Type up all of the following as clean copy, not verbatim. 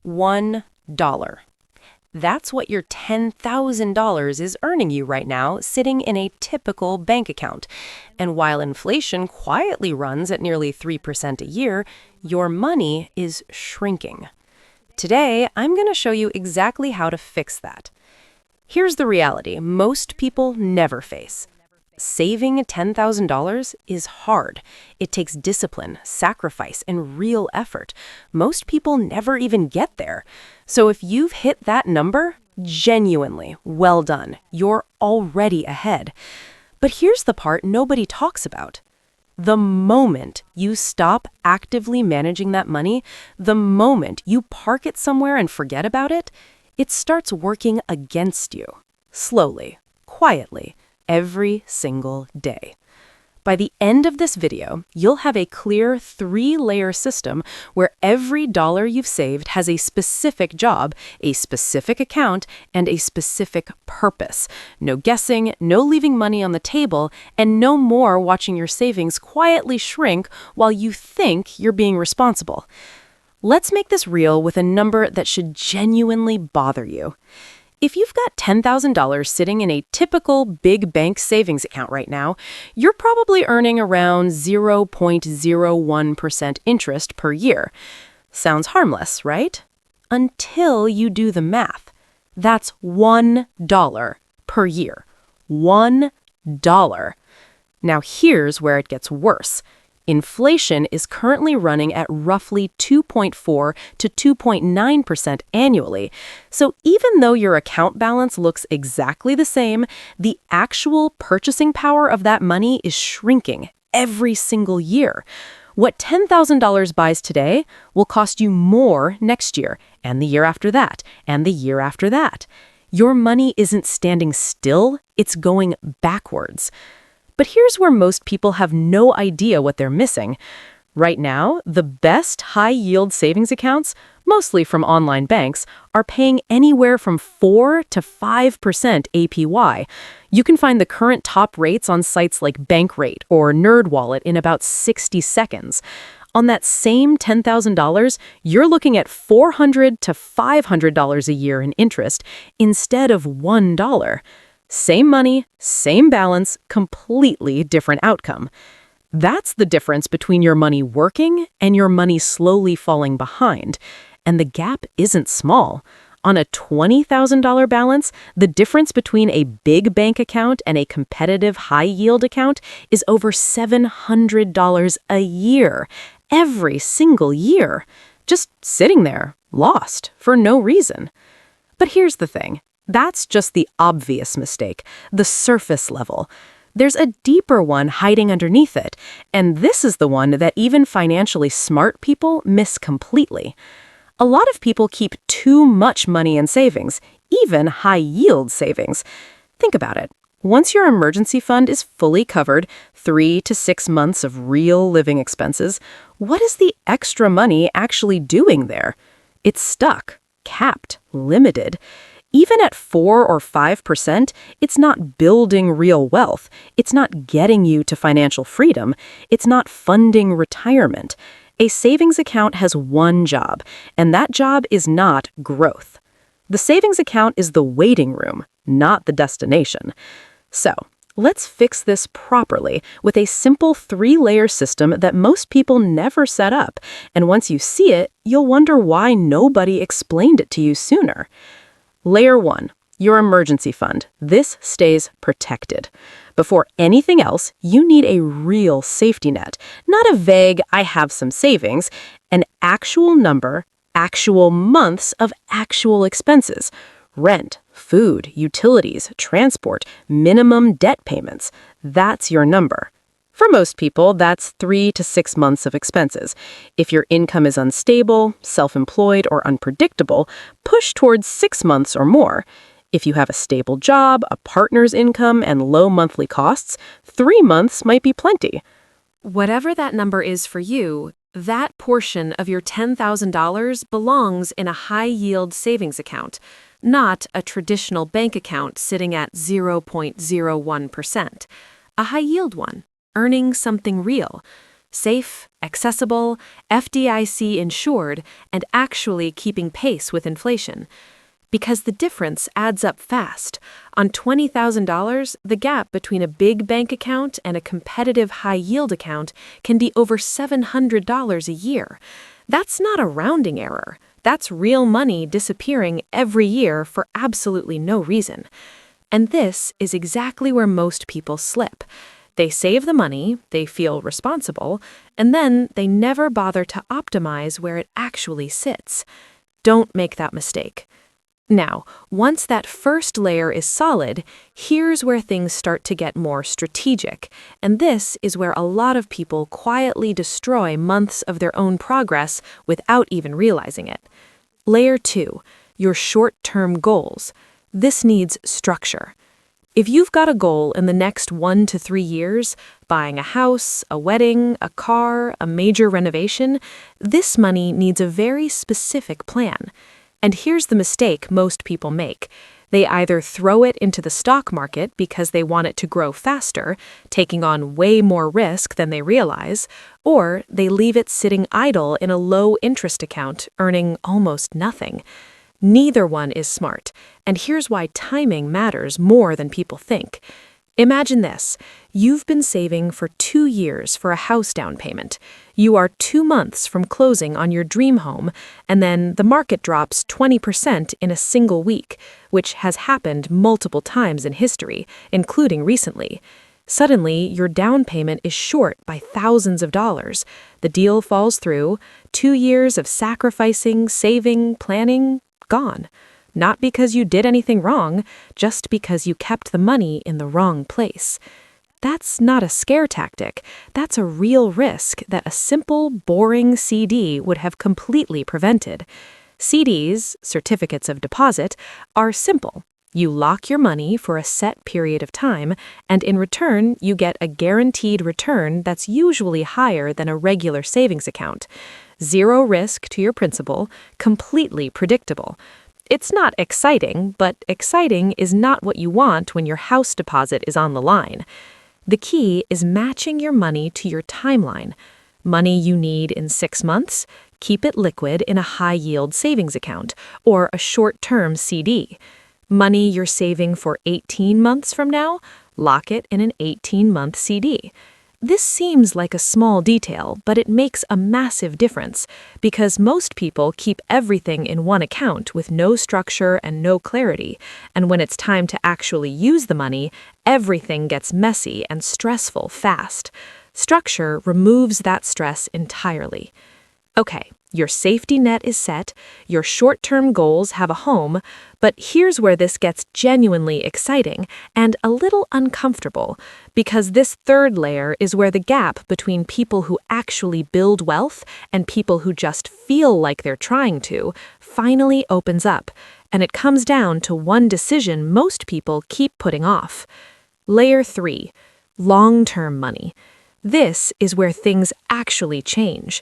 $1. That's what your $10,000 is earning you right now, sitting in a typical bank account. And while inflation quietly runs at nearly 3% a year, your money is shrinking. Today, I'm going to show you exactly how to fix that. Here's the reality most people never face. Saving $10,000 is hard. It takes discipline, sacrifice, and real effort. Most people never even get there. So if you've hit that number, genuinely well done. You're already ahead. But here's the part nobody talks about. The moment you stop actively managing that money, the moment you park it somewhere and forget about it, it starts working against you. Slowly, quietly, every single day. By the end of this video, you'll have a clear 3-layer system where every dollar you've saved has a specific job, a specific account, and a specific purpose. No guessing, no leaving money on the table, and no more watching your savings quietly shrink while you think you're being responsible. Let's make this real with a number that should genuinely bother you. If you've got $10,000 sitting in a typical big bank savings account right now, you're probably earning around 0.01% interest per year. Sounds harmless, right? Until you do the math. That's $1 per year. $1. Now here's where it gets worse. Inflation is currently running at roughly 2.4 to 2.9% annually. So even though your account balance looks exactly the same, the actual purchasing power of that money is shrinking every single year. What $10,000 buys today will cost you more next year, and the year after that, and the year after that. Your money isn't standing still, it's going backwards. But here's where most people have no idea what they're missing. Right now, the best high-yield savings accounts, mostly from online banks, are paying anywhere from 4 to 5% APY. You can find the current top rates on sites like Bankrate or NerdWallet in about 60 seconds. On that same $10,000, you're looking at $400 to $500 a year in interest instead of $1. Same money, same balance, completely different outcome. That's the difference between your money working and your money slowly falling behind. And the gap isn't small. On a $20,000 balance, the difference between a big bank account and a competitive high-yield account is over $700 a year, every single year. Just sitting there, lost, for no reason. But here's the thing. That's just the obvious mistake, the surface level. There's a deeper one hiding underneath it, and this is the one that even financially smart people miss completely. A lot of people keep too much money in savings, even high-yield savings. Think about it. Once your emergency fund is fully covered, 3 to 6 months of real living expenses, what is the extra money actually doing there? It's stuck, capped, limited. Even at 4 or 5%, it's not building real wealth. It's not getting you to financial freedom. It's not funding retirement. A savings account has one job, and that job is not growth. The savings account is the waiting room, not the destination. So, let's fix this properly with a simple 3-layer system that most people never set up. And once you see it, you'll wonder why nobody explained it to you sooner. Layer 1, your emergency fund. This stays protected. Before anything else, you need a real safety net, not a vague, I have some savings, an actual number, actual months of actual expenses. Rent, food, utilities, transport, minimum debt payments. That's your number. For most people, that's 3 to 6 months of expenses. If your income is unstable, self-employed, or unpredictable, push towards 6 months or more. If you have a stable job, a partner's income, and low monthly costs, 3 months might be plenty. Whatever that number is for you, that portion of your $10,000 belongs in a high-yield savings account, not a traditional bank account sitting at 0.01%. A high-yield one, earning something real. safe, accessible, FDIC insured, and actually keeping pace with inflation. Because the difference adds up fast. On $20,000, the gap between a big bank account and a competitive high-yield account can be over $700 a year. That's not a rounding error. That's real money disappearing every year for absolutely no reason. And this is exactly where most people slip. They save the money, they feel responsible, and then they never bother to optimize where it actually sits. Don't make that mistake. Now, once that first layer is solid, here's where things start to get more strategic, and this is where a lot of people quietly destroy months of their own progress without even realizing it. Layer 2, your short-term goals. This needs structure. If you've got a goal in the next 1 to 3 years, buying a house, a wedding, a car, a major renovation, this money needs a very specific plan. And here's the mistake most people make. They either throw it into the stock market because they want it to grow faster, taking on way more risk than they realize, or they leave it sitting idle in a low-interest account, earning almost nothing. Neither one is smart, and here's why timing matters more than people think. Imagine this. You've been saving for 2 years for a house down payment. You are 2 months from closing on your dream home, and then the market drops 20% in a single week, which has happened multiple times in history, including recently. Suddenly, your down payment is short by thousands of dollars. The deal falls through. 2 years of sacrificing, saving, planning, gone. Not because you did anything wrong, just because you kept the money in the wrong place. That's not a scare tactic. That's a real risk that a simple, boring CD would have completely prevented. CDs, certificates of deposit, are simple. You lock your money for a set period of time, and in return, you get a guaranteed return that's usually higher than a regular savings account. Zero risk to your principal, completely predictable. It's not exciting, but exciting is not what you want when your house deposit is on the line. The key is matching your money to your timeline. Money you need in 6 months? Keep it liquid in a high-yield savings account or a short-term CD. Money you're saving for 18 months from now? Lock it in an 18-month CD. This seems like a small detail, but it makes a massive difference because most people keep everything in one account with no structure and no clarity, and when it's time to actually use the money, everything gets messy and stressful fast. Structure removes that stress entirely. Okay, your safety net is set, your short-term goals have a home, but here's where this gets genuinely exciting and a little uncomfortable, because this third layer is where the gap between people who actually build wealth and people who just feel like they're trying to finally opens up, and it comes down to one decision most people keep putting off. Layer 3, long-term money. This is where things actually change.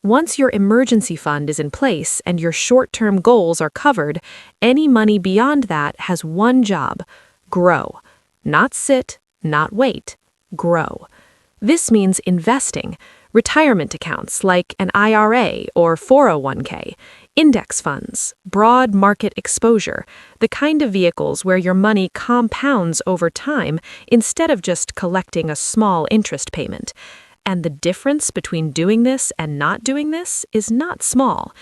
Once your emergency fund is in place and your short-term goals are covered, any money beyond that has one job: grow. Not sit, not wait. Grow. This means investing, retirement accounts like an IRA or 401k, index funds, broad market exposure, the kind of vehicles where your money compounds over time instead of just collecting a small interest payment. And the difference between doing this and not doing this is not small.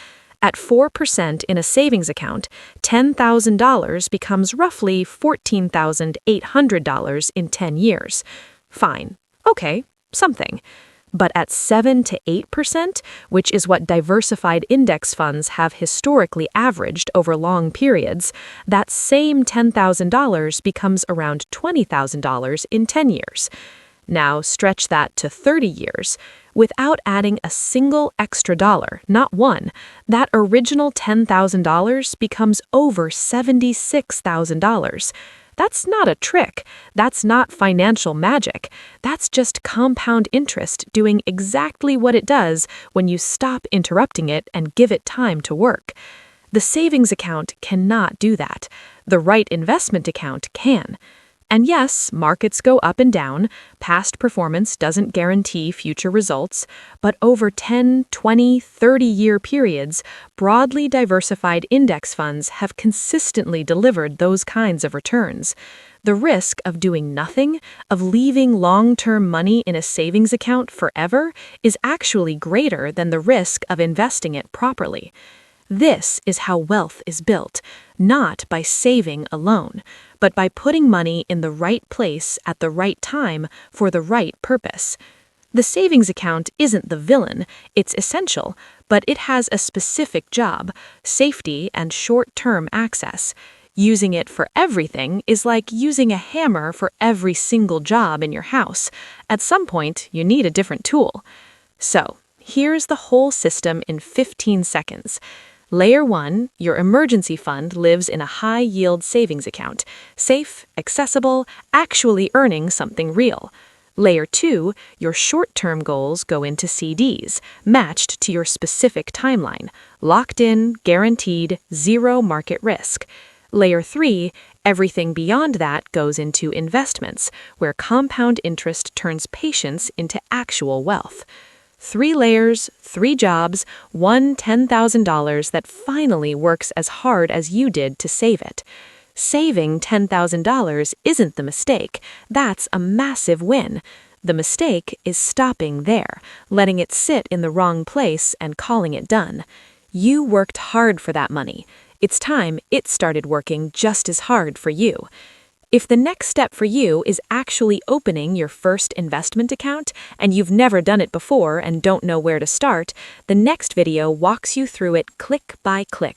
At 4% in a savings account, $10,000 becomes roughly $14,800 in 10 years. Fine. Okay, something. But at 7 to 8%, which is what diversified index funds have historically averaged over long periods, that same $10,000 becomes around $20,000 in 10 years. Now stretch that to 30 years. Without adding a single extra dollar, not one, that original $10,000 becomes over $76,000. That's not a trick. That's not financial magic. That's just compound interest doing exactly what it does when you stop interrupting it and give it time to work. The savings account cannot do that. The right investment account can. And yes, markets go up and down. Past performance doesn't guarantee future results, but over 10, 20, 30-year periods, broadly diversified index funds have consistently delivered those kinds of returns. The risk of doing nothing, of leaving long-term money in a savings account forever, is actually greater than the risk of investing it properly. This is how wealth is built, not by saving alone, but by putting money in the right place at the right time for the right purpose. The savings account isn't the villain, it's essential, but it has a specific job: safety and short-term access. Using it for everything is like using a hammer for every single job in your house. At some point, you need a different tool. So, here's the whole system in 15 seconds. Layer 1, your emergency fund lives in a high-yield savings account, safe, accessible, actually earning something real. Layer 2, your short-term goals go into CDs, matched to your specific timeline, locked in, guaranteed, zero market risk. Layer 3, everything beyond that goes into investments, where compound interest turns patience into actual wealth. 3 layers, 3 jobs, one $10,000 that finally works as hard as you did to save it. Saving $10,000 isn't the mistake. That's a massive win. The mistake is stopping there, letting it sit in the wrong place and calling it done. You worked hard for that money. It's time it started working just as hard for you. If the next step for you is actually opening your first investment account and you've never done it before and don't know where to start, the next video walks you through it click by click.